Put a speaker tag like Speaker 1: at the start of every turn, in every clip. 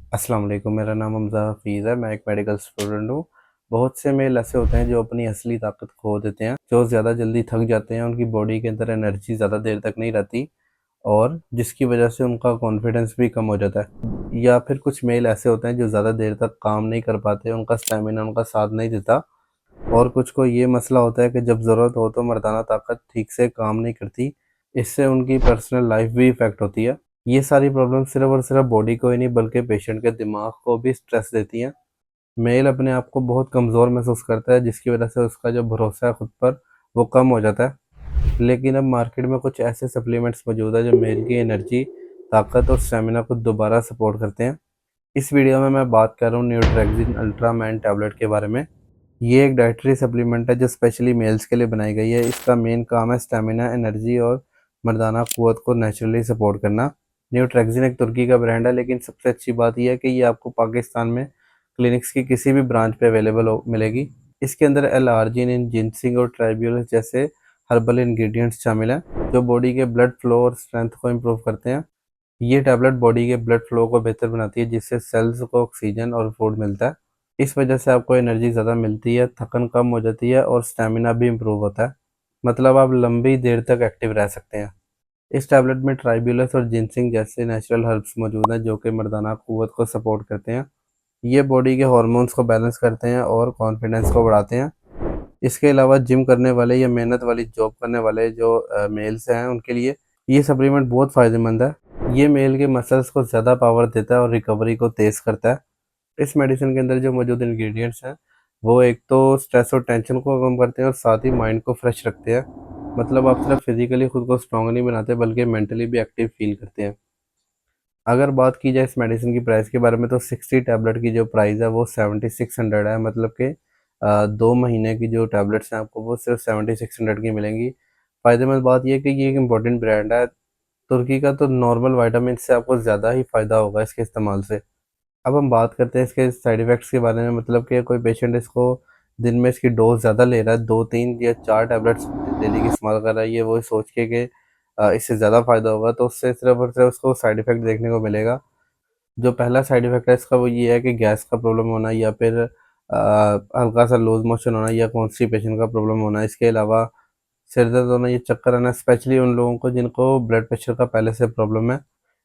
Speaker 1: अस्सलाम वालेकुम, मेरा नाम हमज़ा हफ़ीज़ है। मैं एक मेडिकल स्टूडेंट हूँ। बहुत से मेल ऐसे होते हैं जो अपनी असली ताकत खो देते हैं, जो ज़्यादा जल्दी थक जाते हैं, उनकी बॉडी के अंदर एनर्जी ज़्यादा देर तक नहीं रहती और जिसकी वजह से उनका कॉन्फिडेंस भी कम हो जाता है। या फिर कुछ मेल ऐसे होते हैं जो ज़्यादा देर तक काम नहीं कर पाते, उनका स्टैमिना उनका साथ नहीं देता और कुछ को ये मसला होता है कि जब ज़रूरत हो तो मर्दाना ताकत ठीक से काम नहीं करती। इससे उनकी पर्सनल लाइफ भी इफ़ेक्ट होती है। ये सारी प्रॉब्लम सिर्फ़ और सिर्फ़ बॉडी को ही नहीं बल्कि पेशेंट के दिमाग को भी स्ट्रेस देती हैं। मेल अपने आप को बहुत कमज़ोर महसूस करता है जिसकी वज़ह से उसका जो भरोसा है खुद पर वो कम हो जाता है। लेकिन अब मार्केट में कुछ ऐसे सप्लीमेंट्स मौजूद हैं जो मेल की एनर्जी, ताकत और स्टैमिना को दोबारा सपोर्ट करते हैं। इस वीडियो में मैं बात कर रहा हूँ न्यूट्रेक्सिन अल्ट्रा मैन टैबलेट के बारे में। ये एक डाइटरी सप्लीमेंट है जो स्पेशली मेल्स के लिए बनाई गई है। इसका मेन काम है स्टैमिना, एनर्जी और मर्दाना क़ुव्वत को नेचुरली सपोर्ट करना। न्यूट्रेक्सिन एक तुर्की का ब्रांड है, लेकिन सबसे अच्छी बात यह है कि ये आपको पाकिस्तान में क्लिनिक्स की किसी भी ब्रांच पे अवेलेबल हो मिलेगी। इसके अंदर एल-आर्जिनिन, जिनसिंग और ट्राइब्यूलस जैसे हर्बल इंग्रेडिएंट्स शामिल हैं, जो बॉडी के ब्लड फ्लो और स्ट्रेंथ को इम्प्रूव करते हैं। ये टैबलेट बॉडी के ब्लड फ्लो को बेहतर बनाती है, जिससे सेल्स को ऑक्सीजन और फूड मिलता है। इस वजह से आपको एनर्जी ज़्यादा मिलती है, थकन कम हो जाती है और स्टैमिना भी इम्प्रूव होता है। मतलब आप लंबी देर तक एक्टिव रह सकते हैं। इस टैबलेट में ट्राइब्यूलस और जिनसिंग जैसे नेचुरल हर्ब्स मौजूद हैं, जो कि मर्दाना क़ुव्वत को सपोर्ट करते हैं। ये बॉडी के हार्मोन्स को बैलेंस करते हैं और कॉन्फिडेंस को बढ़ाते हैं। इसके अलावा जिम करने वाले या मेहनत वाली जॉब करने वाले जो मेल्स हैं, उनके लिए ये सप्लीमेंट बहुत फ़ायदेमंद है। ये मेल के मसल्स को ज़्यादा पावर देता है और रिकवरी को तेज़ करता है। इस मेडिसिन के अंदर जो मौजूद इंग्रेडिएंट्स हैं, वो एक तो स्ट्रेस और टेंशन को कम करते हैं और साथ ही माइंड को फ्रेश रखते हैं। मतलब आप सिर्फ फिज़िकली खुद को स्ट्रॉन्ग नहीं बनाते बल्कि मेंटली भी एक्टिव फ़ील करते हैं। अगर बात की जाए इस मेडिसिन की प्राइस के बारे में तो 60 टैबलेट की जो प्राइस है वो 7600 है। मतलब कि 2 महीने की जो टैबलेट्स हैं आपको वो सिर्फ 7600 की मिलेंगी। फ़ायदेमंद बात ये है कि ये एक इम्पोर्टेंट ब्रांड है। तुर्की का तो नॉर्मल विटामिन से आपको ज़्यादा ही फ़ायदा होगा इसके इस्तेमाल से। अब हम बात करते हैं इसके साइड इफ़ेक्ट्स के बारे में। मतलब कि कोई पेशेंट इसको दिन में इसकी डोज़ ज़्यादा ले रहा है, 2, 3 या 4 टैबलेट्स डेली की इस्तेमाल कर रहा है, ये वो सोच के कि इससे ज़्यादा फ़ायदा होगा, तो उससे सिर्फ़ और सिर्फ़ उसको साइड इफ़ेक्ट देखने को मिलेगा। जो पहला साइड इफ़ेक्ट है इसका वो ये है कि गैस का प्रॉब्लम होना या फिर हल्का-सा लूज़ मोशन होना या कॉन्स्टिपेशन का प्रॉब्लम होना। इसके अलावा सिर दर्द होना, ये चक्कर आना, स्पेशली उन लोगों को जिनको ब्लड प्रेशर का पहले से प्रॉब्लम है।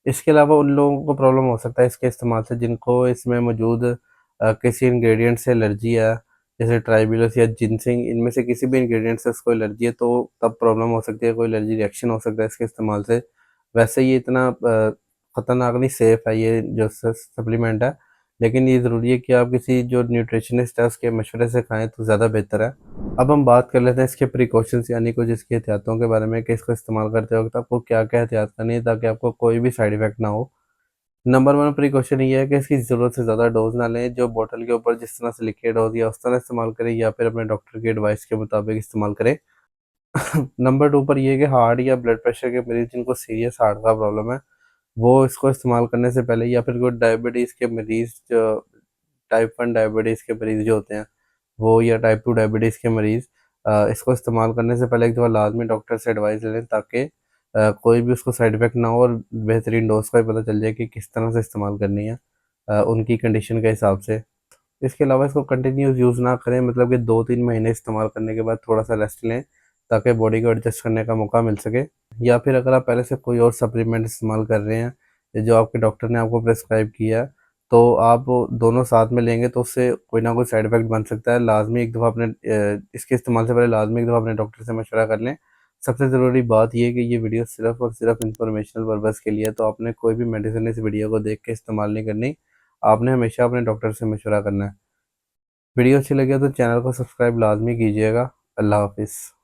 Speaker 1: इसके अलावा उन लोगों को प्रॉब्लम हो सकता है इसके इस्तेमाल से जिनको इसमें मौजूद किसी इंग्रेडिएंट से एलर्जी है, जैसे ट्राइब्यूलस या जिनसिंग, इनमें से किसी भी इंग्रेडिएंट से उसको एलर्जी है, तो तब प्रॉब्लम हो सकती है, कोई एलर्जी रिएक्शन हो सकता है इसके इस्तेमाल से। वैसे ये इतना खतरनाक नहीं, सेफ़ है ये जो सप्लीमेंट है, लेकिन ये ज़रूरी है कि आप किसी जो न्यूट्रिशनिस्ट है उसके मशवरे से खाएँ तो ज़्यादा बेहतर है। अब हम बात कर लेते हैं इसके प्रिकॉशंस यानी कुछ इसकी एहतियातों के बारे में कि इसको इस्तेमाल करते वक़्त आपको क्या-क्या एहतियात करनी है ताकि आपको कोई भी साइड इफ़ेक्ट ना हो। नंबर 1 प्रिकॉशन ये है कि इसकी ज़रूरत से ज़्यादा डोज़ ना लें। जो बॉटल के ऊपर जिस तरह से लिखी है डोज़ या उस तरह इस्तेमाल करें या फिर अपने डॉक्टर की एडवाइस के मुताबिक इस्तेमाल करें। नंबर 2 पर ये है कि हार्ट या ब्लड प्रेशर के मरीज़ जिनको सीरियस हार्ट का प्रॉब्लम है, वो इसको इस्तेमाल करने से पहले या फिर कोई डायबिटीज़ के मरीज़ जो टाइप 1 डायबिटीज़ के मरीज़ जो होते हैं, वो या टाइप 2 डायबिटीज़ के मरीज़ इसको इस्तेमाल करने से पहले एक दफ़ा लाज़मी डॉक्टर से एडवाइस ले लें ताकि कोई भी उसको साइड इफ़ेक्ट ना हो और बेहतरीन डोज़ का भी पता चल जाए कि किस तरह से इस्तेमाल करनी है उनकी कंडीशन के हिसाब से। इसके अलावा इसको कंटिन्यूअस यूज़ ना करें, मतलब कि 2-3 महीने इस्तेमाल करने के बाद थोड़ा-सा रेस्ट लें ताकि बॉडी को एडजस्ट करने का मौका मिल सके। या फिर अगर आप पहले से कोई और सप्लीमेंट इस्तेमाल कर रहे हैं, जो आपके डॉक्टर ने आपको प्रिस्क्राइब किया है, तो आप दोनों साथ में लेंगे तो उससे कोई ना कोई साइड इफ़ेक्ट बन सकता है। लाज़मी एक दफ़ा अपने इसके इस्तेमाल से पहले लाज़मी एक दफ़ा अपने डॉक्टर से मशवरा कर लें। सबसे ज़रूरी बात ये है कि ये वीडियो सिर्फ़ और सिर्फ़ इन्फॉर्मेशनल पर्पज़ के लिए है, तो आपने कोई भी मेडिसिन इस वीडियो को देख के इस्तेमाल नहीं करनी। आपने हमेशा अपने डॉक्टर से मशवरा करना है। वीडियो अच्छी लगी हो तो चैनल को सब्सक्राइब लाज़मी कीजिएगा। अल्लाह हाफ़िज़।